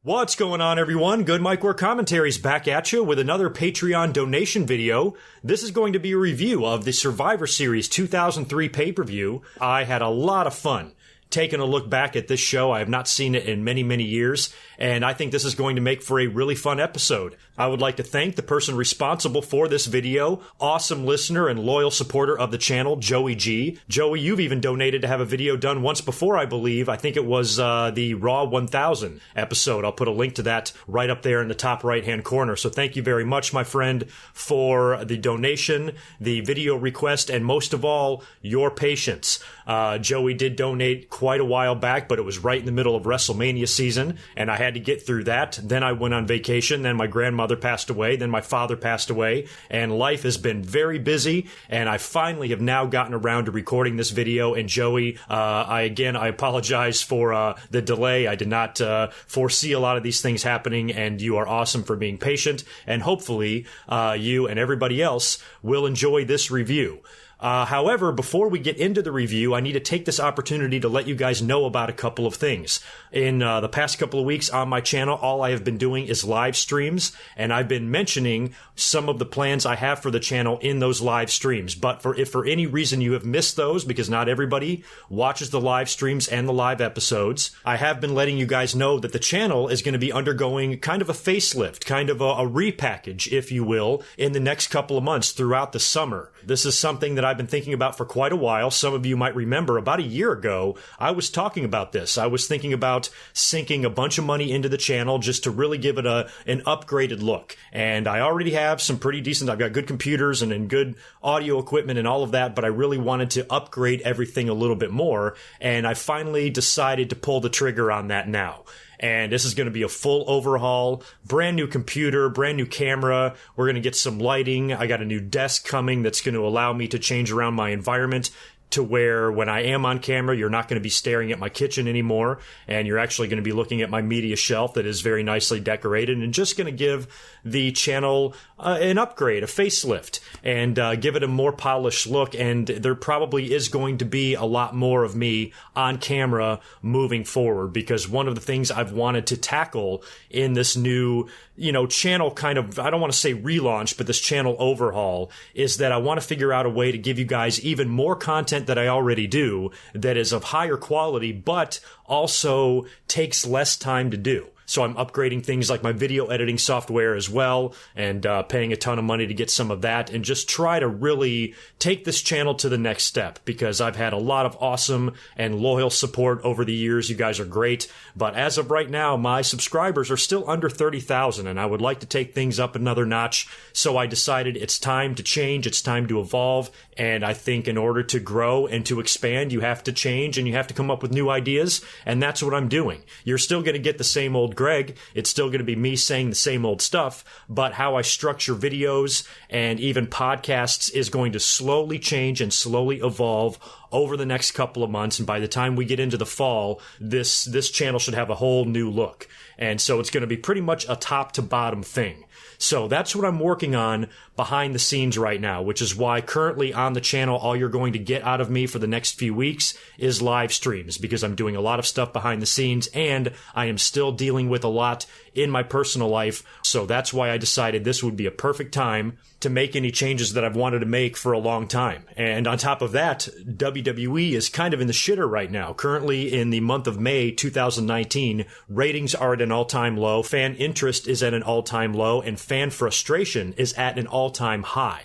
What's going on, everyone? GoodMicWork Commentaries back at you with another Patreon donation video. This is going to be a review of the Survivor Series 2003 pay-per-view. I had a lot of fun taking a look back at this show. I have not seen it in many, many years, and I think this is going to make for a really fun episode. I would like to thank the person responsible for this video, awesome listener and loyal supporter of the channel, Joey G. Joey, you've even donated to have a video done once before, I believe. I think it was the Raw 1000 episode. I'll put a link to that right up there in the top right-hand corner. So thank you very much, my friend, for the donation, the video request, and most of all, your patience. Joey did donate quite a while back, but it was right in the middle of WrestleMania season, and I had to get through that. Then I went on vacation, then my grandmother passed away, then my father passed away, and life has been very busy, and I finally have now gotten around to recording this video. And Joey, I apologize for the delay. I did not foresee a lot of these things happening, and you are awesome for being patient, and hopefully you and everybody else will enjoy this review. However, before we get into the review, I need to take this opportunity to let you guys know about a couple of things. In the past couple of weeks on my channel, all I have been doing is live streams, and I've been mentioning some of the plans I have for the channel in those live streams. But if for any reason you have missed those, because not everybody watches the live streams and the live episodes, I have been letting you guys know that the channel is going to be undergoing kind of a facelift, kind of a repackage, if you will, in the next couple of months throughout the summer. This is something that I've been thinking about for quite a while. Some of you might remember about a year ago, I was talking about this. I was thinking about sinking a bunch of money into the channel just to really give it an upgraded look. And I already have some pretty decent, I've got good computers and good audio equipment and all of that, but I really wanted to upgrade everything a little bit more. And I finally decided to pull the trigger on that now. And this is going to be a full overhaul, brand new computer, brand new camera. We're going to get some lighting. I got a new desk coming that's going to allow me to change around my environment to where when I am on camera, you're not going to be staring at my kitchen anymore, and you're actually going to be looking at my media shelf that is very nicely decorated, and just going to give the channel an upgrade, a facelift, and give it a more polished look. And there probably is going to be a lot more of me on camera moving forward, because one of the things I've wanted to tackle in this new channel kind of, I don't want to say relaunch, but this channel overhaul, is that I want to figure out a way to give you guys even more content that I already do that is of higher quality, but also takes less time to do. So I'm upgrading things like my video editing software as well, and paying a ton of money to get some of that, and just try to really take this channel to the next step, because I've had a lot of awesome and loyal support over the years. You guys are great, but as of right now, my subscribers are still under 30,000, and I would like to take things up another notch. So I decided it's time to change, it's time to evolve, and I think in order to grow and to expand, you have to change and you have to come up with new ideas, and that's what I'm doing. You're still going to get the same old Greg. It's still going to be me saying the same old stuff, but how I structure videos and even podcasts is going to slowly change and slowly evolve over the next couple of months. And by the time we get into the fall, this channel should have a whole new look. And so it's going to be pretty much a top to bottom thing. So that's what I'm working on behind the scenes right now, which is why currently on the channel, all you're going to get out of me for the next few weeks is live streams, because I'm doing a lot of stuff behind the scenes and I am still dealing with a lot in my personal life. So that's why I decided this would be a perfect time to make any changes that I've wanted to make for a long time. And on top of that, WWE is kind of in the shitter right now. Currently in the month of May 2019, ratings are at an all-time low, fan interest is at an all-time low, and fan frustration is at an all-time high.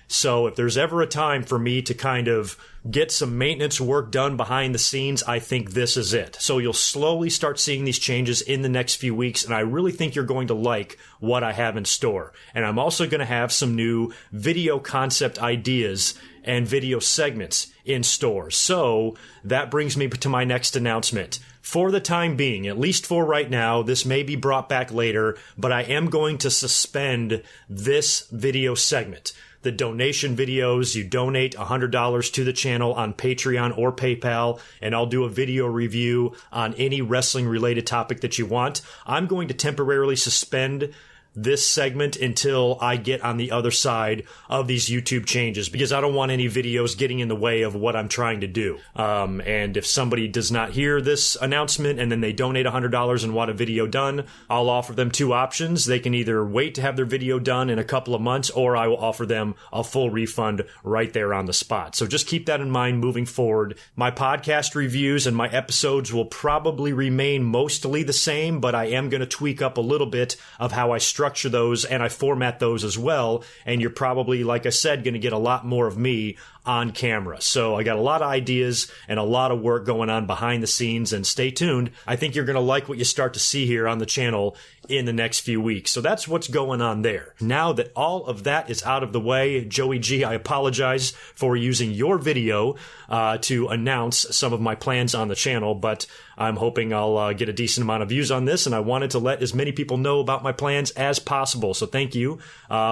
So if there's ever a time for me to kind of get some maintenance work done behind the scenes, I think this is it. So you'll slowly start seeing these changes in the next few weeks, and I really think you're going to like what I have in store. And I'm also going to have some new video concept ideas and video segments in store. So that brings me to my next announcement. For the time being, at least for right now, this may be brought back later, but I am going to suspend this video segment. The donation videos, you donate $100 to the channel on Patreon or PayPal, and I'll do a video review on any wrestling related topic that you want. I'm going to temporarily suspend this segment until I get on the other side of these YouTube changes, because I don't want any videos getting in the way of what I'm trying to do. And if somebody does not hear this announcement and then they donate $100 and want a video done, I'll offer them two options. They can either wait to have their video done in a couple of months, or I will offer them a full refund right there on the spot. So just keep that in mind moving forward. My podcast reviews and my episodes will probably remain mostly the same, but I am going to tweak up a little bit of how I structure those, and I format those as well. And you're probably, like I said, going to get a lot more of me on camera. So I got a lot of ideas and a lot of work going on behind the scenes, and stay tuned. I think you're going to like what you start to see here on the channel in the next few weeks. So that's what's going on there. Now that all of that is out of the way, Joey G, I apologize for using your video to announce some of my plans on the channel, but I'm hoping I'll get a decent amount of views on this, and I wanted to let as many people know about my plans as possible. So thank you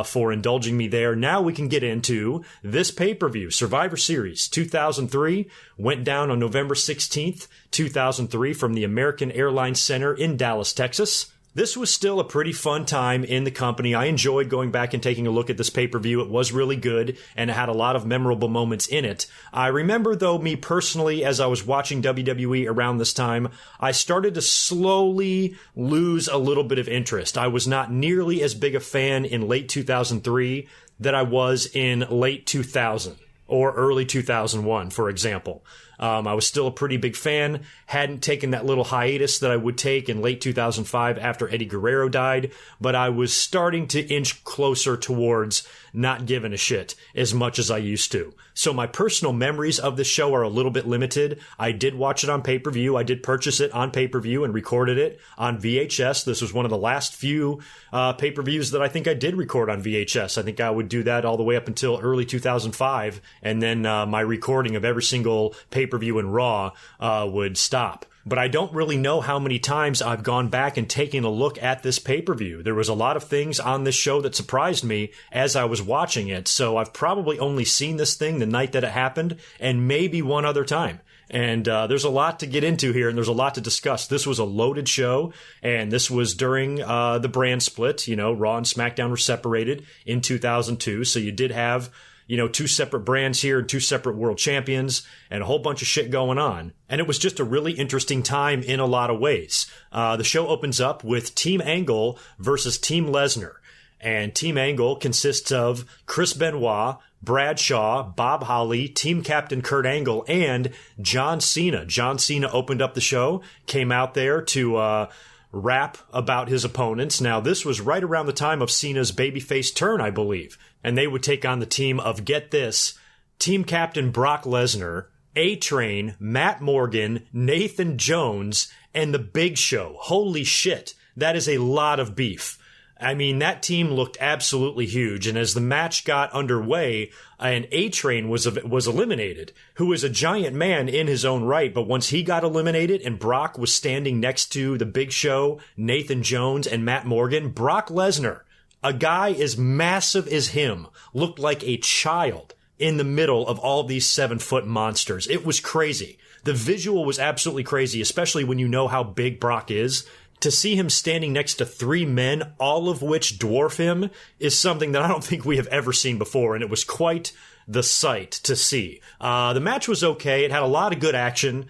for indulging me there. Now we can get into this pay-per-view. Survivor Series 2003 went down on November 16th, 2003 from the American Airlines Center in Dallas, Texas. This was still a pretty fun time in the company. I enjoyed going back and taking a look at this pay-per-view. It was really good, and it had a lot of memorable moments in it. I remember, though, me personally, as I was watching WWE around this time, I started to slowly lose a little bit of interest. I was not nearly as big a fan in late 2003 that I was in late 2000 or early 2001, for example. I was still a pretty big fan, hadn't taken that little hiatus that I would take in late 2005 after Eddie Guerrero died, but I was starting to inch closer towards not giving a shit as much as I used to. So my personal memories of the show are a little bit limited. I did watch it on pay-per-view. I did purchase it on pay-per-view and recorded it on VHS. This was one of the last few pay-per-views that I think I did record on VHS. I think I would do that all the way up until early 2005, and then my recording of every single pay-per-view in Raw would stop. But I don't really know how many times I've gone back and taken a look at this pay-per-view. There was a lot of things on this show that surprised me as I was watching it, so I've probably only seen this thing the night that it happened, and maybe one other time. And there's a lot to get into here, and there's a lot to discuss. This was a loaded show, and this was during the brand split. You know, Raw and SmackDown were separated in 2002, so you did have, you know, two separate brands here and two separate world champions and a whole bunch of shit going on. And it was just a really interesting time in a lot of ways. The show opens up with Team Angle versus Team Lesnar. And Team Angle consists of Chris Benoit, Brad Shaw, Bob Holly, Team Captain Kurt Angle, and John Cena. John Cena opened up the show, came out there to rap about his opponents. Now, this was right around the time of Cena's babyface turn, I believe. And they would take on the team of, get this, Team Captain Brock Lesnar, A-Train, Matt Morgan, Nathan Jones, and The Big Show. Holy shit, that is a lot of beef. I mean, that team looked absolutely huge, and as the match got underway, and A-Train was eliminated, who is a giant man in his own right, but once he got eliminated and Brock was standing next to The Big Show, Nathan Jones, and Matt Morgan, Brock Lesnar, a guy as massive as him, looked like a child in the middle of all these 7-foot monsters. It was crazy. The visual was absolutely crazy, especially when you know how big Brock is. To see him standing next to three men, all of which dwarf him, is something that I don't think we have ever seen before, and it was quite the sight to see. The match was okay. It had a lot of good action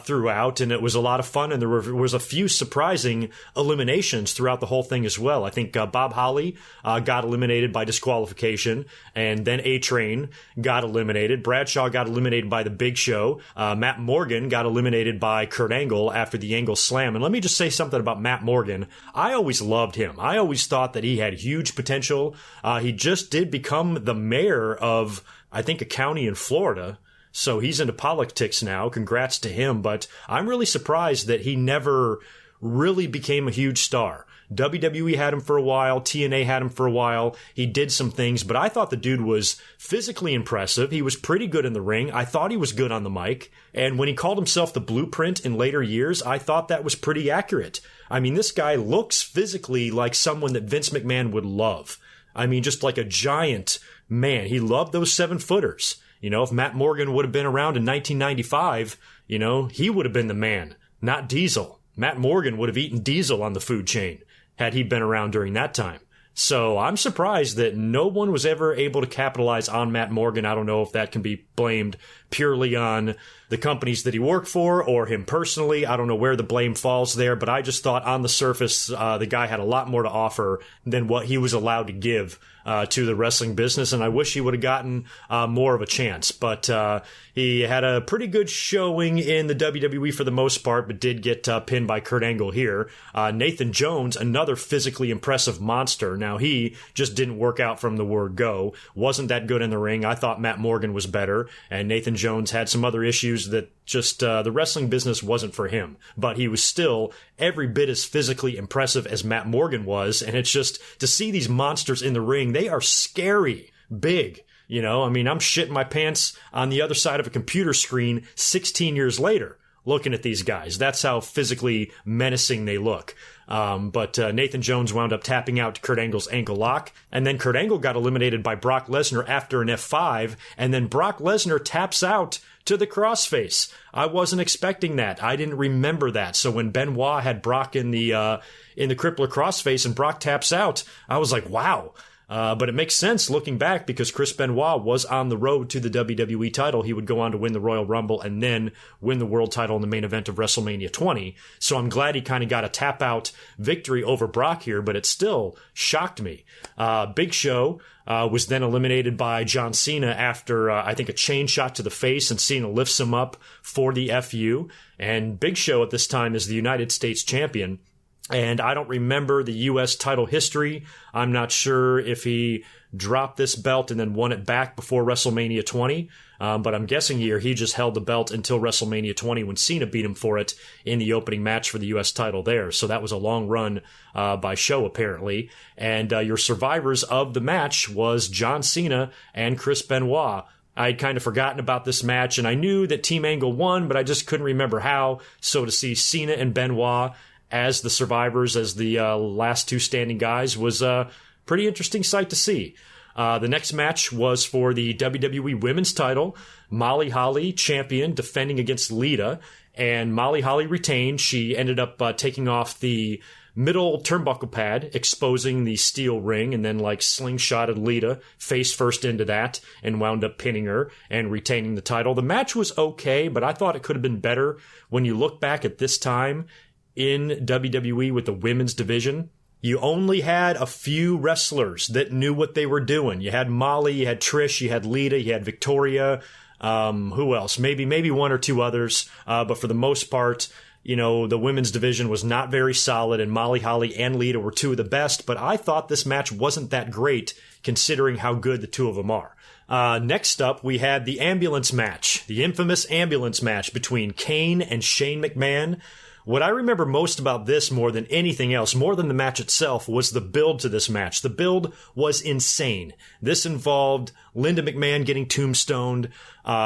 throughout, and it was a lot of fun, and there was a few surprising eliminations throughout the whole thing as well. I think Bob Holly got eliminated by disqualification, and then A-Train got eliminated. Bradshaw got eliminated by The Big Show. Matt Morgan got eliminated by Kurt Angle after the Angle Slam. And let me just say something about Matt Morgan. I always loved him. I always thought that he had huge potential. He just did become the mayor of, I think, a county in Florida. So he's into politics now. Congrats to him. But I'm really surprised that he never really became a huge star. WWE had him for a while. TNA had him for a while. He did some things, but I thought the dude was physically impressive. He was pretty good in the ring. I thought he was good on the mic. And when he called himself the Blueprint in later years, I thought that was pretty accurate. I mean, this guy looks physically like someone that Vince McMahon would love. I mean, just like a giant man. He loved those 7-footers. You know, if Matt Morgan would have been around in 1995, you know, he would have been the man, not Diesel. Matt Morgan would have eaten Diesel on the food chain had he been around during that time. So I'm surprised that no one was ever able to capitalize on Matt Morgan. I don't know if that can be blamed purely on the companies that he worked for or him personally. I don't know where the blame falls there, but I just thought on the surface, the guy had a lot more to offer than what he was allowed to give to the wrestling business, and I wish he would have gotten more of a chance. But he had a pretty good showing in the WWE for the most part, but did get pinned by Kurt Angle here. Nathan Jones, another physically impressive monster. Now, he just didn't work out from the word go. Wasn't that good in the ring. I thought Matt Morgan was better, and Nathan Jones had some other issues that just the wrestling business wasn't for him. But he was still every bit as physically impressive as Matt Morgan was, and it's just to see these monsters in the ring, they are scary big. You know, I mean, I'm shitting my pants on the other side of a computer screen 16 years later looking at these guys. That's how physically menacing they look. But Nathan Jones wound up tapping out to Kurt Angle's ankle lock, and then Kurt Angle got eliminated by Brock Lesnar after an F5, and then Brock Lesnar taps out to the crossface. I wasn't expecting that. I didn't remember that. So when Benoit had Brock in the crippler crossface and Brock taps out, I was like, wow. But it makes sense looking back because Chris Benoit was on the road to the WWE title. He would go on to win the Royal Rumble and then win the world title in the main event of WrestleMania 20. So I'm glad he kind of got a tap out victory over Brock here, but it still shocked me. Big Show was then eliminated by John Cena after, I think, a chain shot to the face, and Cena lifts him up for the FU. And Big Show at this time is the United States champion. And I don't remember the U.S. title history. I'm not sure if he dropped this belt and then won it back before WrestleMania 20. But I'm guessing here he just held the belt until WrestleMania 20 when Cena beat him for it in the opening match for the U.S. title there. So that was a long run by Show, apparently. And your survivors of the match was John Cena and Chris Benoit. I'd kind of forgotten about this match, and I knew that Team Angle won, but I just couldn't remember how. So to see Cena and Benoit as the survivors, as the last two standing guys, was a pretty interesting sight to see. The next match was for the WWE Women's title. Molly Holly, champion, defending against Lita, and Molly Holly retained. She ended up taking off the middle turnbuckle pad, exposing the steel ring, and then slingshotted Lita face first into that and wound up pinning her and retaining the title. The match was okay, but I thought it could have been better when you look back at this time in WWE with the women's division. You only had a few wrestlers that knew what they were doing. You had Molly, you had Trish, you had Lita, you had Victoria. Who else? Maybe one or two others. But for the most part, the women's division was not very solid, and Molly Holly and Lita were two of the best. But I thought this match wasn't that great considering how good the two of them are. Next up, we had the ambulance match, the infamous ambulance match between Kane and Shane McMahon. What I remember most about this more than anything else, more than the match itself, was the build to this match. The build was insane. This involved Linda McMahon getting tombstoned,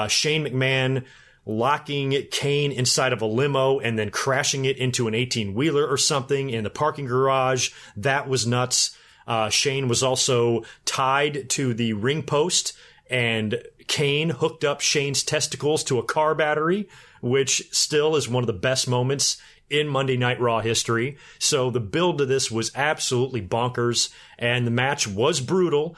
Shane McMahon locking Kane inside of a limo and then crashing it into an 18-wheeler or something in the parking garage. That was nuts. Shane was also tied to the ring post, and Kane hooked up Shane's testicles to a car battery, which still is one of the best moments in Monday Night Raw history. So the build to this was absolutely bonkers, and the match was brutal.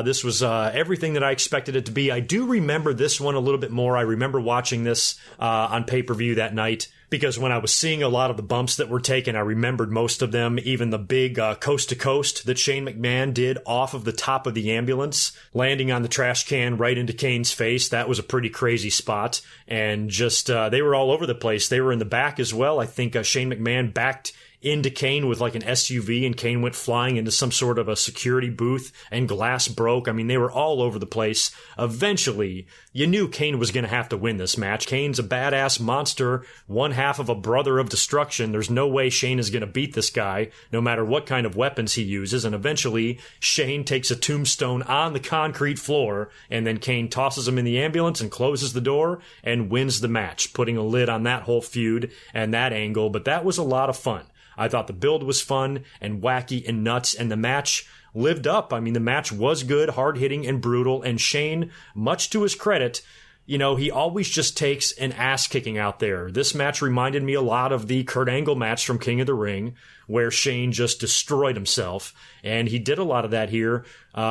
This was everything that I expected it to be. I do remember this one a little bit more. I remember watching this on pay-per-view that night, because when I was seeing a lot of the bumps that were taken, I remembered most of them, even the big coast-to-coast that Shane McMahon did off of the top of the ambulance, landing on the trash can right into Kane's face. That was a pretty crazy spot, and just they were all over the place. They were in the back as well. I think Shane McMahon backed into Kane with an SUV, and Kane went flying into some sort of a security booth, and glass broke. I mean, they were all over the place. Eventually, you knew Kane was going to have to win this match. Kane's a badass monster, one half of a brother of destruction. There's no way Shane is going to beat this guy, no matter what kind of weapons he uses. And eventually, Shane takes a tombstone on the concrete floor, and then Kane tosses him in the ambulance and closes the door and wins the match, putting a lid on that whole feud and that angle. But that was a lot of fun. I thought the build was fun and wacky and nuts, and the match lived up. I mean, the match was good, hard-hitting, and brutal, and Shane, much to his credit, he always just takes an ass kicking out there. This match reminded me a lot of the Kurt Angle match from King of the Ring, where Shane just destroyed himself. And he did a lot of that here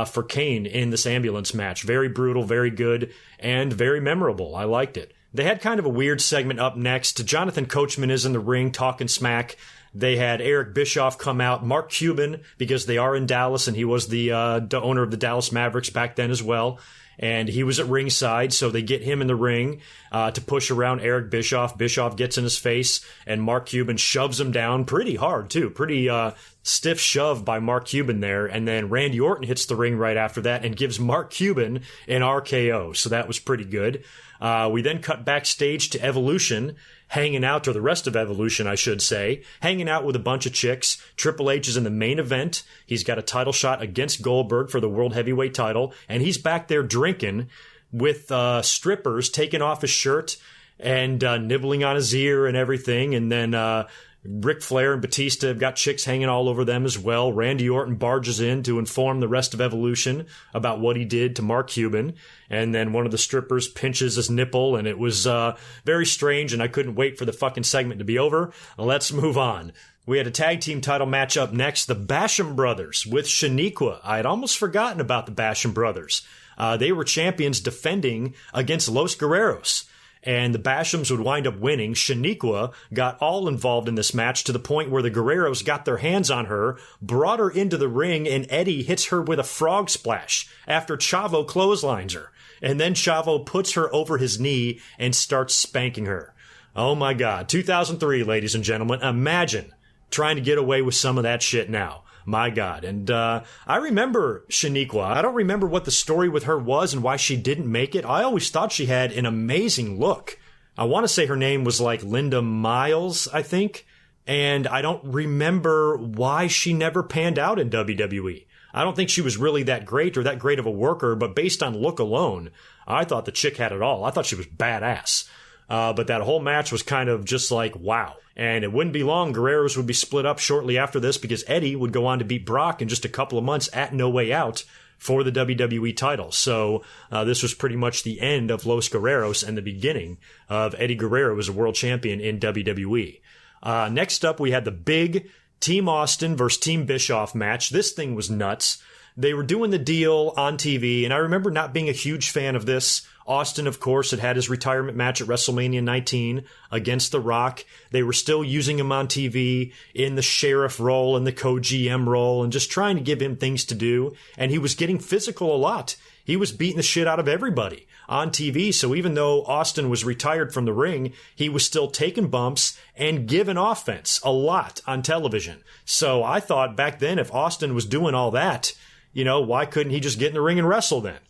for Kane in this ambulance match. Very brutal, very good, and very memorable. I liked it. They had kind of a weird segment up next. Jonathan Coachman is in the ring talking smack. They had Eric Bischoff come out, Mark Cuban, because they are in Dallas, and he was the owner of the Dallas Mavericks back then as well. And he was at ringside, so they get him in the ring to push around Eric Bischoff. Bischoff gets in his face, and Mark Cuban shoves him down pretty hard, too. Pretty stiff shove by Mark Cuban there. And then Randy Orton hits the ring right after that and gives Mark Cuban an RKO. So that was pretty good. We then cut backstage to Evolution, hanging out, or the rest of Evolution, I should say, hanging out with a bunch of chicks. Triple H is in the main event. He's got a title shot against Goldberg for the World Heavyweight title, and he's back there drinking with strippers, taking off his shirt and nibbling on his ear and everything. And then Ric Flair and Batista have got chicks hanging all over them as well. Randy Orton barges in to inform the rest of Evolution about what he did to Mark Cuban. And then one of the strippers pinches his nipple, and it was very strange, and I couldn't wait for the fucking segment to be over. Let's move on. We had a tag team title match up next, the Basham Brothers with Shaniqua. I had almost forgotten about the Basham Brothers. They were champions defending against Los Guerreros. And the Bashams would wind up winning. Shaniqua got all involved in this match to the point where the Guerreros got their hands on her, brought her into the ring, and Eddie hits her with a frog splash after Chavo clotheslines her. And then Chavo puts her over his knee and starts spanking her. Oh my God. 2003, ladies and gentlemen. Imagine trying to get away with some of that shit now. My God. And I remember Shaniqua. I don't remember what the story with her was and why she didn't make it. I always thought she had an amazing look. I want to say her name was like Linda Miles, I think. And I don't remember why she never panned out in WWE. I don't think she was really that great or that great of a worker, but based on look alone, I thought the chick had it all. I thought she was badass. But that whole match was kind of just like, wow. And it wouldn't be long. Guerreros would be split up shortly after this because Eddie would go on to beat Brock in just a couple of months at No Way Out for the WWE title. So this was pretty much the end of Los Guerreros and the beginning of Eddie Guerrero as a world champion in WWE. Next up, we had the big Team Austin versus Team Bischoff match. This thing was nuts. They were doing the deal on TV, and I remember not being a huge fan of this. Austin, of course, had his retirement match at WrestleMania 19 against The Rock. They were still using him on TV in the sheriff role and the co-GM role and just trying to give him things to do. And he was getting physical a lot. He was beating the shit out of everybody on TV. So even though Austin was retired from the ring, he was still taking bumps and giving offense a lot on television. So I thought back then, if Austin was doing all that, why couldn't he just get in the ring and wrestle then?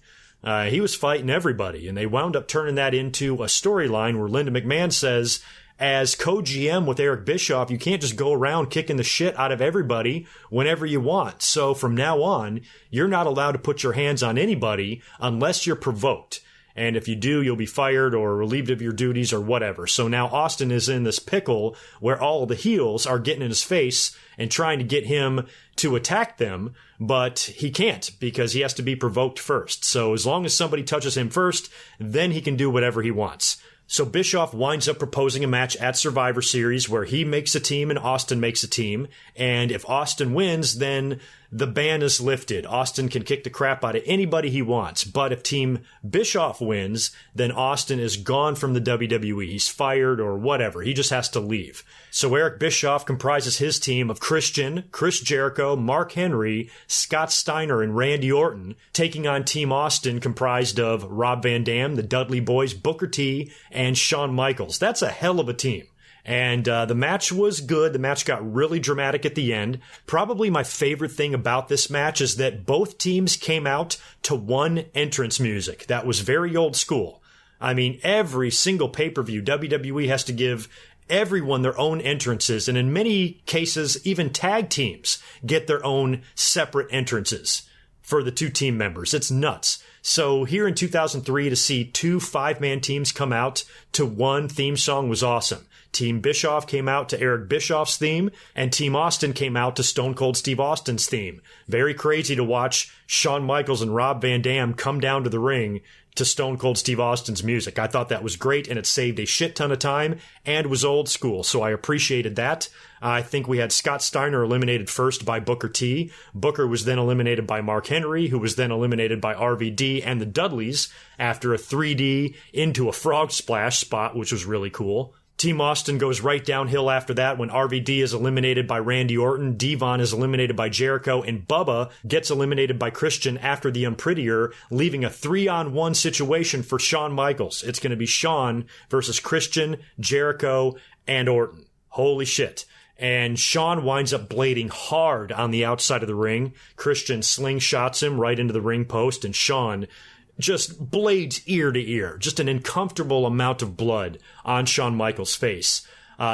He was fighting everybody, and they wound up turning that into a storyline where Linda McMahon says, as co-GM with Eric Bischoff, you can't just go around kicking the shit out of everybody whenever you want. So from now on, you're not allowed to put your hands on anybody unless you're provoked. And if you do, you'll be fired or relieved of your duties or whatever. So now Austin is in this pickle where all of the heels are getting in his face and trying to get him to attack them, but he can't because he has to be provoked first. So as long as somebody touches him first, then he can do whatever he wants. So Bischoff winds up proposing a match at Survivor Series where he makes a team and Austin makes a team. And if Austin wins, then the ban is lifted. Austin can kick the crap out of anybody he wants. But if Team Bischoff wins, then Austin is gone from the WWE. He's fired or whatever. He just has to leave. So Eric Bischoff comprises his team of Christian, Chris Jericho, Mark Henry, Scott Steiner, and Randy Orton, taking on Team Austin comprised of Rob Van Dam, the Dudley Boys, Booker T, and Shawn Michaels. That's a hell of a team. And the match was good. The match got really dramatic at the end. Probably my favorite thing about this match is that both teams came out to one entrance music. That was very old school. I mean, every single pay-per-view, WWE has to give everyone their own entrances. And in many cases, even tag teams get their own separate entrances for the two team members. It's nuts. So here in 2003, to see two 5-man teams come out to one theme song was awesome. Team Bischoff came out to Eric Bischoff's theme, and Team Austin came out to Stone Cold Steve Austin's theme. Very crazy to watch Shawn Michaels and Rob Van Dam come down to the ring to Stone Cold Steve Austin's music. I thought that was great, and it saved a shit ton of time and was old school, so I appreciated that. I think we had Scott Steiner eliminated first by Booker T. Booker was then eliminated by Mark Henry, who was then eliminated by RVD and the Dudleys after a 3D into a frog splash spot, which was really cool. Team Austin goes right downhill after that when RVD is eliminated by Randy Orton, Devon is eliminated by Jericho, and Bubba gets eliminated by Christian after the Unprettier, leaving a 3-on-1 situation for Shawn Michaels. It's going to be Shawn versus Christian, Jericho, and Orton. Holy shit. And Shawn winds up blading hard on the outside of the ring. Christian slingshots him right into the ring post, and Shawn just blades ear to ear. Just an uncomfortable amount of blood on Shawn Michaels' face.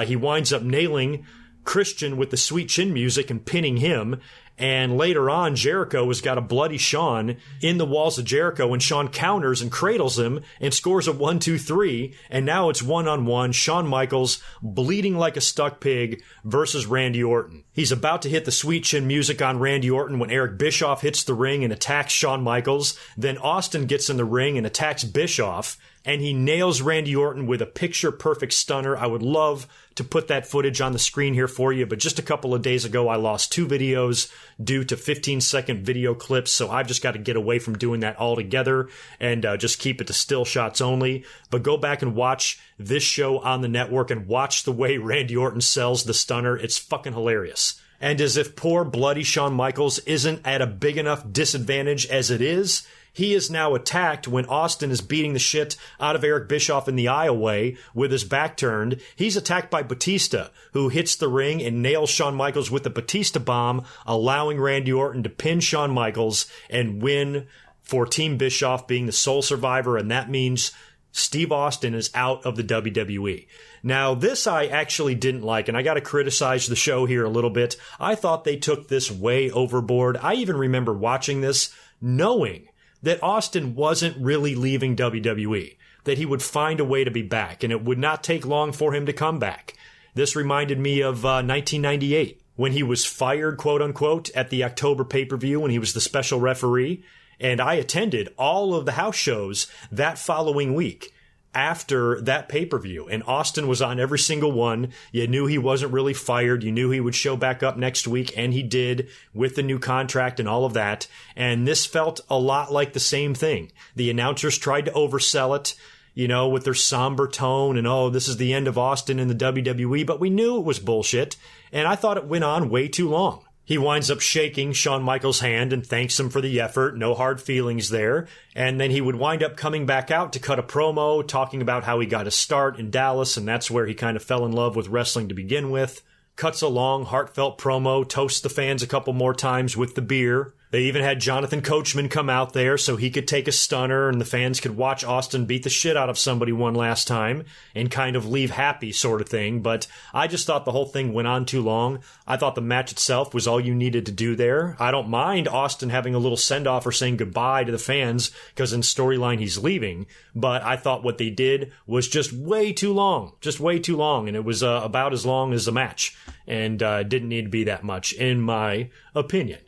He winds up nailing Christian with the sweet chin music and pinning him. And later on, Jericho has got a bloody Shawn in the walls of Jericho, and Shawn counters and cradles him and scores a 1-2-3. And now it's 1-on-1, Shawn Michaels bleeding like a stuck pig versus Randy Orton. He's about to hit the sweet chin music on Randy Orton when Eric Bischoff hits the ring and attacks Shawn Michaels. Then Austin gets in the ring and attacks Bischoff, and he nails Randy Orton with a picture-perfect stunner. I would love to put that footage on the screen here for you, but just a couple of days ago, I lost 2 videos due to 15-second video clips, so I've just got to get away from doing that altogether and just keep it to still shots only. But go back and watch this show on the network and watch the way Randy Orton sells the stunner. It's fucking hilarious. And as if poor bloody Shawn Michaels isn't at a big enough disadvantage as it is, he is now attacked when Austin is beating the shit out of Eric Bischoff in the aisleway with his back turned. He's attacked by Batista, who hits the ring and nails Shawn Michaels with the Batista bomb, allowing Randy Orton to pin Shawn Michaels and win for Team Bischoff being the sole survivor, and that means Steve Austin is out of the WWE. Now, this I actually didn't like, and I got to criticize the show here a little bit. I thought they took this way overboard. I even remember watching this knowing that Austin wasn't really leaving WWE, that he would find a way to be back, and it would not take long for him to come back. This reminded me of 1998, when he was fired, quote-unquote, at the October pay-per-view when he was the special referee, and I attended all of the house shows that following week after that pay-per-view, and Austin was on every single one. You knew he wasn't really fired. You knew he would show back up next week, and he did with the new contract and all of that. And this felt a lot like the same thing. The announcers tried to oversell it, you know, with their somber tone and, oh, this is the end of Austin in the WWE, but we knew it was bullshit, and I thought it went on way too long. He winds up shaking Shawn Michaels' hand and thanks him for the effort. No hard feelings there. And then he would wind up coming back out to cut a promo, talking about how he got his start in Dallas, and that's where he kind of fell in love with wrestling to begin with. Cuts a long, heartfelt promo, toasts the fans a couple more times with the beer. They even had Jonathan Coachman come out there so he could take a stunner and the fans could watch Austin beat the shit out of somebody one last time and kind of leave happy sort of thing. But I just thought the whole thing went on too long. I thought the match itself was all you needed to do there. I don't mind Austin having a little send-off or saying goodbye to the fans because in storyline he's leaving. But I thought what they did was just way too long. Just way too long. And it was about as long as the match. And didn't need to be that much, in my opinion.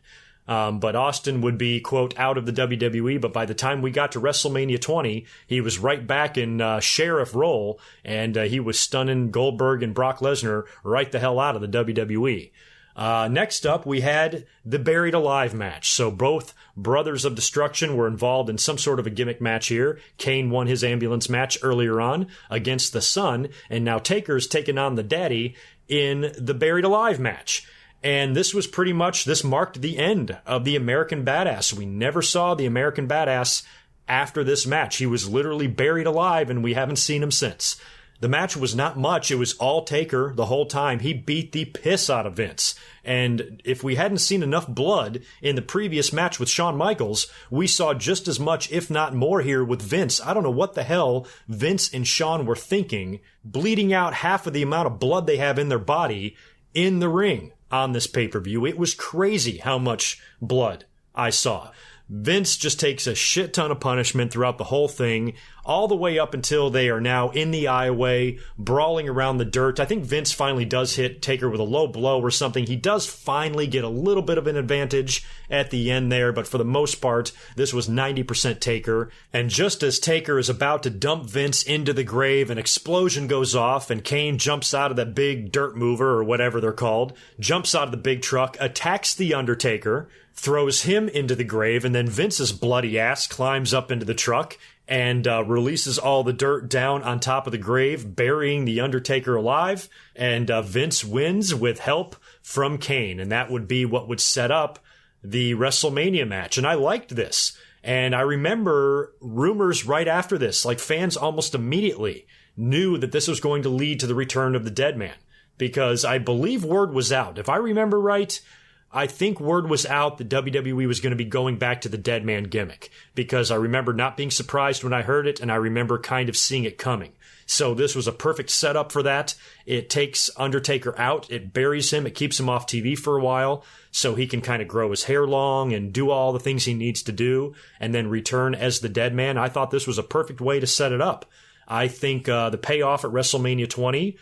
But Austin would be, quote, out of the WWE, but by the time we got to WrestleMania 20, he was right back in sheriff role, and he was stunning Goldberg and Brock Lesnar right the hell out of the WWE. Next up, we had the Buried Alive match. So both Brothers of Destruction were involved in some sort of a gimmick match here. Kane won his ambulance match earlier on against the Son, and now Taker's taking on the Daddy in the Buried Alive match. And this marked the end of the American Badass. We never saw the American Badass after this match. He was literally buried alive, and we haven't seen him since. The match was not much. It was all Taker the whole time. He beat the piss out of Vince. And if we hadn't seen enough blood in the previous match with Shawn Michaels, we saw just as much, if not more, here with Vince. I don't know what the hell Vince and Shawn were thinking, bleeding out half of the amount of blood they have in their body in the ring on this pay-per-view. It was crazy how much blood I saw. Vince just takes a shit ton of punishment throughout the whole thing. all the way up until they are now in the aisleway, brawling around the dirt. I think Vince finally does hit Taker with a low blow or something. He does finally get a little bit of an advantage at the end there, but for the most part, this was 90% Taker. And just as Taker is about to dump Vince into the grave, an explosion goes off, and Kane jumps out of that big dirt mover, or whatever they're called, jumps out of the big truck, attacks the Undertaker, throws him into the grave, and then Vince's bloody ass climbs up into the truck and releases all the dirt down on top of the grave, burying the Undertaker alive, and Vince wins with help from Kane, and that would be what would set up the WrestleMania match. And I liked this, and I remember rumors right after this, like fans almost immediately knew that this was going to lead to the return of the Dead Man, because I believe word was out. If I remember right, I think word was out that WWE was going to be going back to the Dead Man gimmick, because I remember not being surprised when I heard it, and I remember kind of seeing it coming. So this was a perfect setup for that. It takes Undertaker out, it buries him, it keeps him off TV for a while, so he can kind of grow his hair long and do all the things he needs to do, and then return as the Dead Man. I thought this was a perfect way to set it up. I think the payoff at WrestleMania 20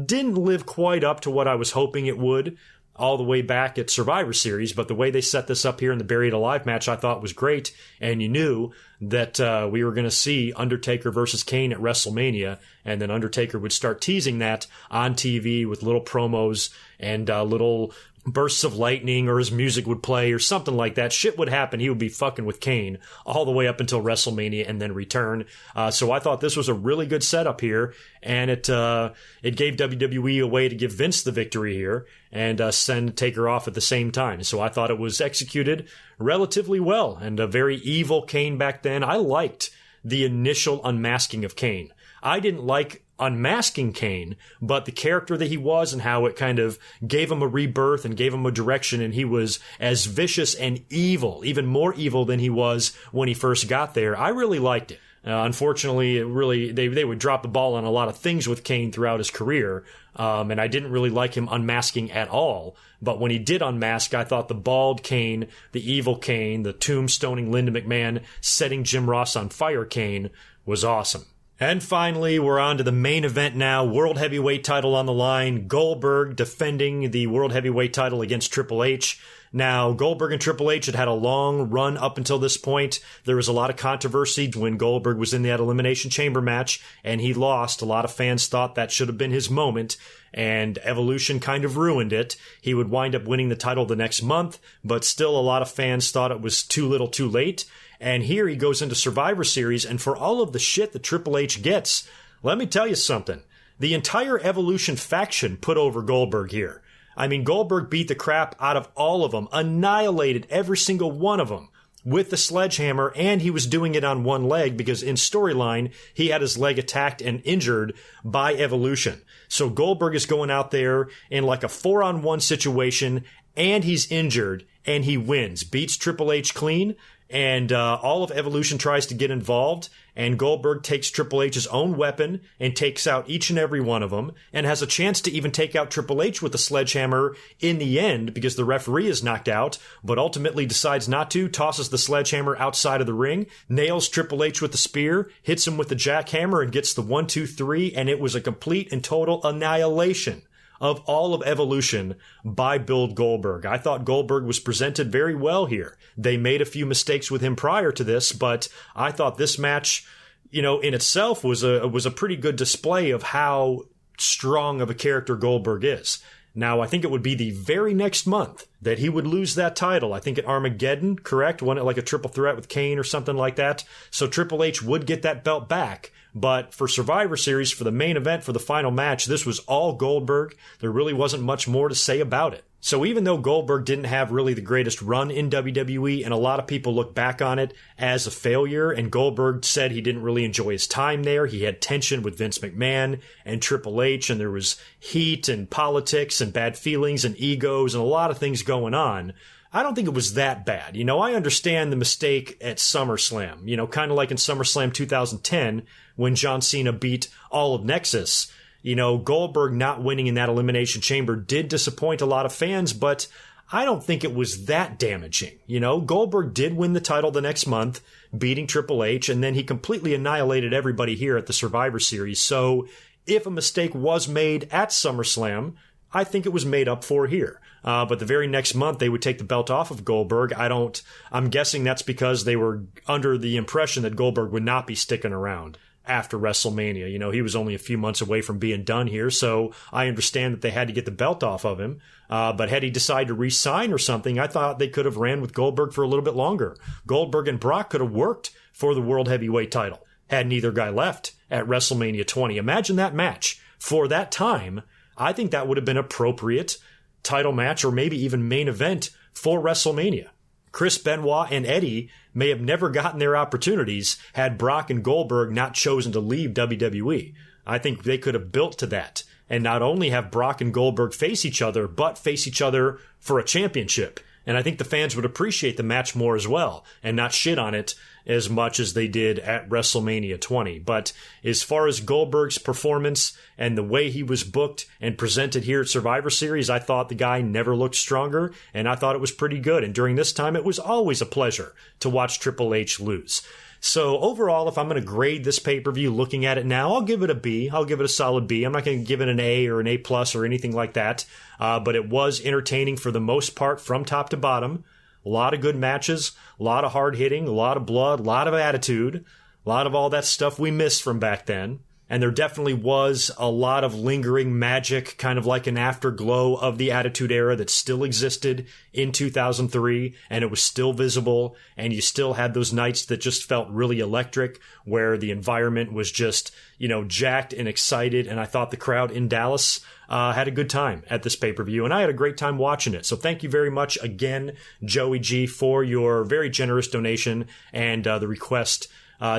didn't live quite up to what I was hoping it would all the way back at Survivor Series, but the way they set this up here in the Buried Alive match I thought was great, and you knew that we were going to see Undertaker versus Kane at WrestleMania, and then Undertaker would start teasing that on TV with little promos and little bursts of lightning, or his music would play or something like that. Shit would happen. He would be fucking with Kane all the way up until WrestleMania and then return. So I thought this was a really good setup here, and it gave WWE a way to give Vince the victory here and send Taker off at the same time. So I thought it was executed relatively well, and a very evil Kane back then. I liked the initial unmasking of Kane. I didn't like unmasking Kane, but the character that he was and how it kind of gave him a rebirth and gave him a direction, and he was as vicious and evil, even more evil than he was when he first got there. I really liked it. Unfortunately, they would drop the ball on a lot of things with Kane throughout his career, and I didn't really like him unmasking at all. But when he did unmask, I thought the bald Kane, the evil Kane, the tombstoning Linda McMahon, setting Jim Ross on fire Kane was awesome. And finally, we're on to the main event now. World Heavyweight title on the line. Goldberg defending the World Heavyweight title against Triple H. Now, Goldberg and Triple H had had a long run up until this point. There was a lot of controversy when Goldberg was in that Elimination Chamber match, and he lost. A lot of fans thought that should have been his moment, and Evolution kind of ruined it. He would wind up winning the title the next month, but still a lot of fans thought it was too little too late. And here he goes into Survivor Series, and for all of the shit that Triple H gets, let me tell you something. The entire Evolution faction put over Goldberg here. I mean, Goldberg beat the crap out of all of them, annihilated every single one of them with the sledgehammer, and he was doing it on one leg because in storyline, he had his leg attacked and injured by Evolution. So Goldberg is going out there in like a 4-on-1 situation, and he's injured, and he wins, beats Triple H clean. And all of Evolution tries to get involved, and Goldberg takes Triple H's own weapon and takes out each and every one of them, and has a chance to even take out Triple H with the sledgehammer in the end because the referee is knocked out, but ultimately decides not to, tosses the sledgehammer outside of the ring, nails Triple H with the spear, hits him with the jackhammer, and gets the 1, 2, 3, and it was a complete and total annihilation of all of Evolution by Bill Goldberg. I thought Goldberg was presented very well here. They made a few mistakes with him prior to this, but I thought this match, in itself was a pretty good display of how strong of a character Goldberg is. Now, I think it would be the very next month that he would lose that title. I think at Armageddon, correct? Won it like a triple threat with Kane or something like that. So Triple H would get that belt back. But for Survivor Series, for the main event, for the final match, this was all Goldberg. There really wasn't much more to say about it. So even though Goldberg didn't have really the greatest run in WWE, and a lot of people look back on it as a failure, and Goldberg said he didn't really enjoy his time there. He had tension with Vince McMahon and Triple H, and there was heat and politics and bad feelings and egos and a lot of things going on. I don't think it was that bad. I understand the mistake at SummerSlam, kind of like in SummerSlam 2010 when John Cena beat all of Nexus. Goldberg not winning in that Elimination Chamber did disappoint a lot of fans, but I don't think it was that damaging. You know, Goldberg did win the title the next month, beating Triple H, and then he completely annihilated everybody here at the Survivor Series. So if a mistake was made at SummerSlam, I think it was made up for here. But the very next month, they would take the belt off of Goldberg. I'm guessing that's because they were under the impression that Goldberg would not be sticking around after WrestleMania. You know, he was only a few months away from being done here, so I understand that they had to get the belt off of him. But had he decided to re-sign or something, I thought they could have ran with Goldberg for a little bit longer. Goldberg and Brock could have worked for the World Heavyweight title had neither guy left at WrestleMania 20. Imagine that match. For that time, I think that would have been appropriate title match or maybe even main event for WrestleMania. Chris Benoit and Eddie may have never gotten their opportunities had Brock and Goldberg not chosen to leave WWE. I think they could have built to that and not only have Brock and Goldberg face each other, but face each other for a championship. And I think the fans would appreciate the match more as well and not shit on it as much as they did at WrestleMania 20. But as far as Goldberg's performance and the way he was booked and presented here at Survivor Series, I thought the guy never looked stronger, and I thought it was pretty good. And during this time, it was always a pleasure to watch Triple H lose. So overall, if I'm going to grade this pay-per-view looking at it now, I'll give it a B. I'll give it a solid B. I'm not going to give it an A or an A+ or anything like that. But it was entertaining for the most part from top to bottom. A lot of good matches, a lot of hard hitting, a lot of blood, a lot of attitude, a lot of all that stuff we missed from back then. And there definitely was a lot of lingering magic, kind of like an afterglow of the Attitude Era that still existed in 2003, and it was still visible, and you still had those nights that just felt really electric, where the environment was just, you know, jacked and excited, and I thought the crowd in Dallas had a good time at this pay-per-view, and I had a great time watching it. So thank you very much again, Joey G, for your very generous donation and the request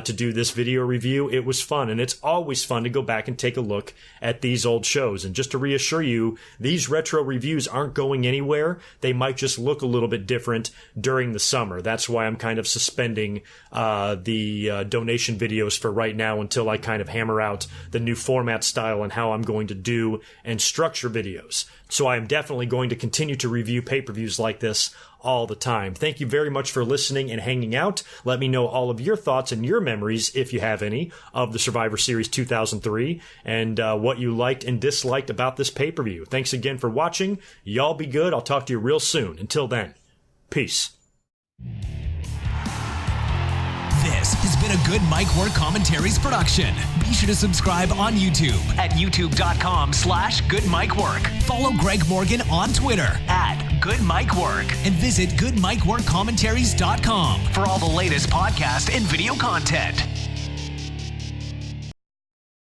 to do this video review. It was fun, and it's always fun to go back and take a look at these old shows. And just to reassure you, these retro reviews aren't going anywhere. They might just look a little bit different during the summer. That's why I'm kind of suspending the donation videos for right now until I kind of hammer out the new format style and how I'm going to do and structure videos. So I am definitely going to continue to review pay-per-views like this all the time. Thank you very much for listening and hanging out. Let me know all of your thoughts and your memories, if you have any, of the Survivor Series 2003 and what you liked and disliked about this pay-per-view. Thanks again for watching. Y'all be good. I'll talk to you real soon. Until then, peace. This has been a Good Mike Work Commentaries production. Be sure to subscribe on YouTube at youtube.com/GoodMicWork. Follow Greg Morgan on Twitter at GoodMicWork and visit GoodMicWorkCommentaries.com for all the latest podcast and video content.